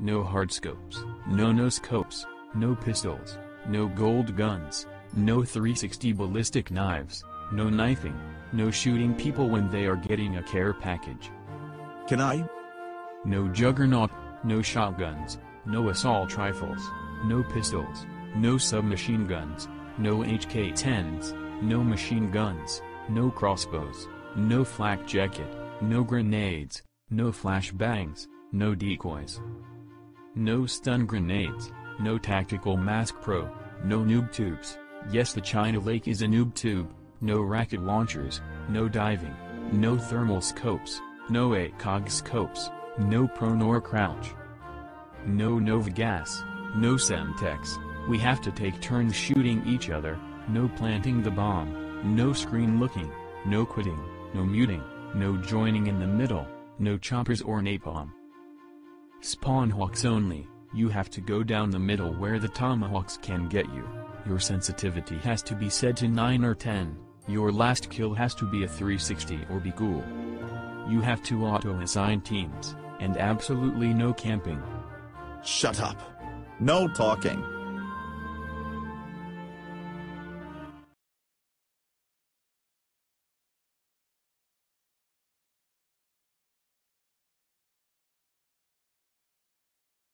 no hard scopes, no no-scopes, no pistols, no gold guns, no 360 ballistic knives, no knifing, no shooting people when they are getting a care package. Can I? No juggernaut, no shotguns, no assault rifles, no pistols, no submachine guns, no HK-10s, no machine guns, no crossbows, no flak jacket, no grenades, no flashbangs, no decoys, no stun grenades, no tactical mask pro, no noob tubes, yes the China Lake is a noob tube, no rocket launchers, no diving, no thermal scopes, no ACOG scopes, no prone or crouch, no Nova gas, no Semtex, we have to take turns shooting each other, no planting the bomb, no screen looking, no quitting, no muting, no joining in the middle, no choppers or napalm. Spawn hawks only, you have to go down the middle where the tomahawks can get you, your sensitivity has to be set to 9 or 10, your last kill has to be a 360 or be cool. You have to auto-assign teams, and absolutely no camping. Shut up. No talking.